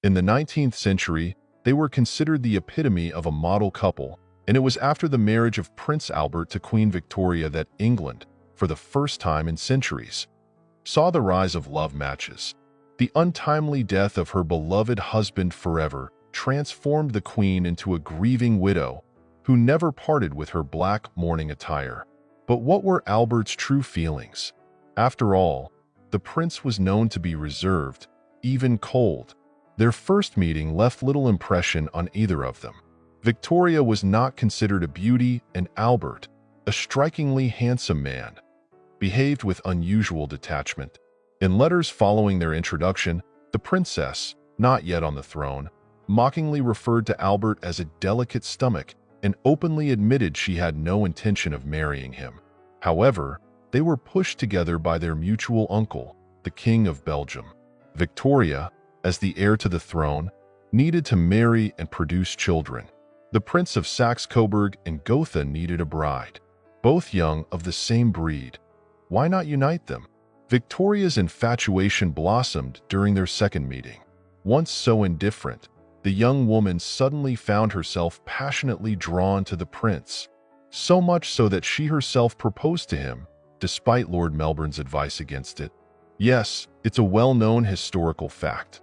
In the 19th century, they were considered the epitome of a model couple, and it was after the marriage of Prince Albert to Queen Victoria that England, for the first time in centuries, saw the rise of love matches. The untimely death of her beloved husband forever transformed the Queen into a grieving widow who never parted with her black mourning attire. But what were Albert's true feelings? After all, the prince was known to be reserved, even cold. Their first meeting left little impression on either of them. Victoria was not considered a beauty, and Albert, a strikingly handsome man, behaved with unusual detachment. In letters following their introduction, the princess, not yet on the throne, mockingly referred to Albert as a delicate stomach and openly admitted she had no intention of marrying him. However, they were pushed together by their mutual uncle, the King of Belgium. Victoria, as the heir to the throne, needed to marry and produce children. The Prince of Saxe-Coburg and Gotha needed a bride, both young of the same breed. Why not unite them? Victoria's infatuation blossomed during their second meeting. Once so indifferent, the young woman suddenly found herself passionately drawn to the prince, so much so that she herself proposed to him, despite Lord Melbourne's advice against it. Yes, it's a well-known historical fact.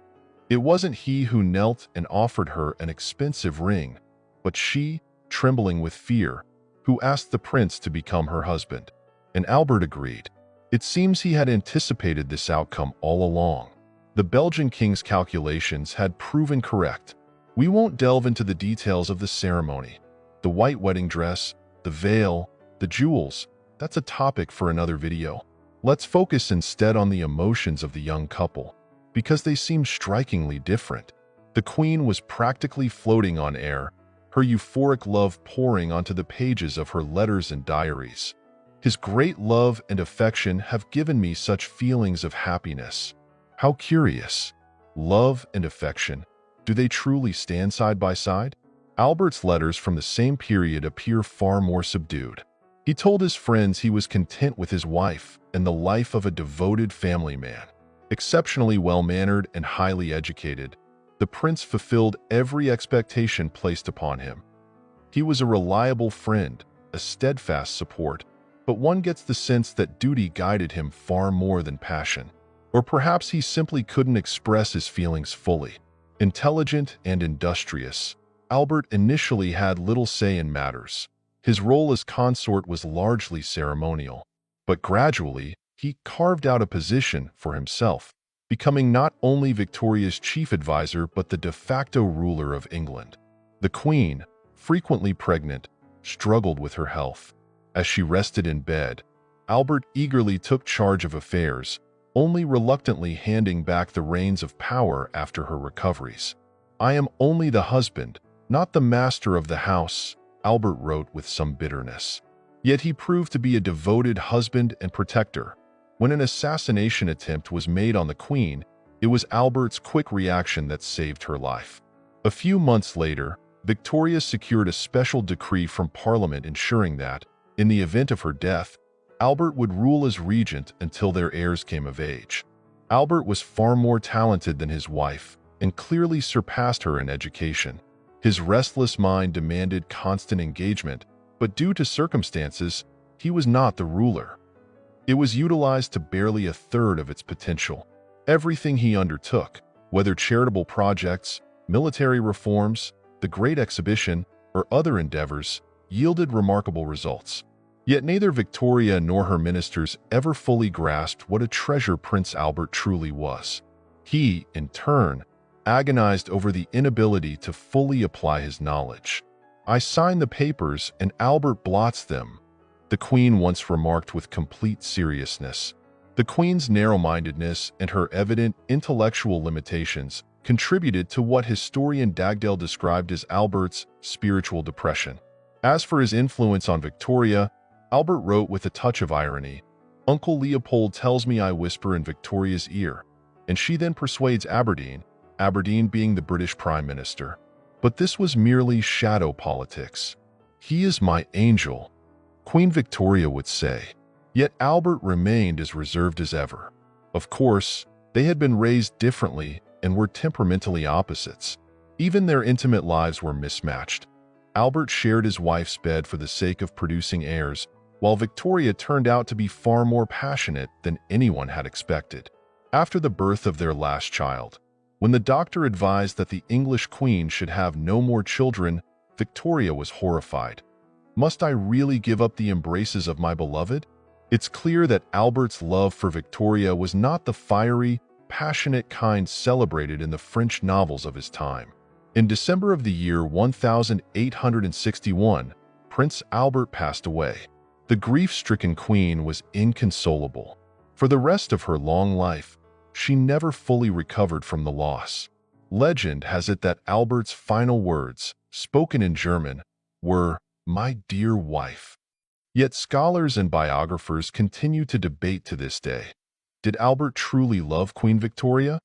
It wasn't he who knelt and offered her an expensive ring, but she, trembling with fear, who asked the prince to become her husband. And Albert agreed. It seems he had anticipated this outcome all along. The Belgian king's calculations had proven correct. We won't delve into the details of the ceremony. The white wedding dress, the veil, the jewels, that's a topic for another video. Let's focus instead on the emotions of the young couple, because they seem strikingly different. The Queen was practically floating on air, her euphoric love pouring onto the pages of her letters and diaries. His great love and affection have given me such feelings of happiness. How curious. Love and affection, do they truly stand side by side? Albert's letters from the same period appear far more subdued. He told his friends he was content with his wife and the life of a devoted family man. Exceptionally well-mannered and highly educated, the prince fulfilled every expectation placed upon him. He was a reliable friend, a steadfast support, but one gets the sense that duty guided him far more than passion. Or perhaps he simply couldn't express his feelings fully. Intelligent and industrious, Albert initially had little say in matters. His role as consort was largely ceremonial, but gradually he carved out a position for himself, becoming not only Victoria's chief advisor but the de facto ruler of England. The Queen, frequently pregnant, struggled with her health. As she rested in bed, Albert eagerly took charge of affairs, only reluctantly handing back the reins of power after her recoveries. "I am only the husband, not the master of the house," Albert wrote with some bitterness. Yet he proved to be a devoted husband and protector. When an assassination attempt was made on the Queen, it was Albert's quick reaction that saved her life. A few months later, Victoria secured a special decree from Parliament ensuring that, in the event of her death, Albert would rule as regent until their heirs came of age. Albert was far more talented than his wife and clearly surpassed her in education. His restless mind demanded constant engagement, but due to circumstances, he was not the ruler. It was utilized to barely a third of its potential. Everything he undertook, whether charitable projects, military reforms, the Great Exhibition, or other endeavors, yielded remarkable results. Yet neither Victoria nor her ministers ever fully grasped what a treasure Prince Albert truly was. He, in turn, agonized over the inability to fully apply his knowledge. "I sign the papers and Albert blots them," the Queen once remarked with complete seriousness. The Queen's narrow-mindedness and her evident intellectual limitations contributed to what historian Dagdale described as Albert's spiritual depression. As for his influence on Victoria, Albert wrote with a touch of irony, "Uncle Leopold tells me I whisper in Victoria's ear, and she then persuades Aberdeen being the British Prime Minister. But this was merely shadow politics. He is my angel," Queen Victoria would say. Yet Albert remained as reserved as ever. Of course, they had been raised differently and were temperamentally opposites. Even their intimate lives were mismatched. Albert shared his wife's bed for the sake of producing heirs, while Victoria turned out to be far more passionate than anyone had expected. After the birth of their last child, when the doctor advised that the English queen should have no more children, Victoria was horrified. Must I really give up the embraces of my beloved? It's clear that Albert's love for Victoria was not the fiery, passionate kind celebrated in the French novels of his time. In December of the year 1861, Prince Albert passed away. The grief-stricken queen was inconsolable. For the rest of her long life, she never fully recovered from the loss. Legend has it that Albert's final words, spoken in German, were, "My dear wife." Yet scholars and biographers continue to debate to this day. Did Albert truly love Queen Victoria?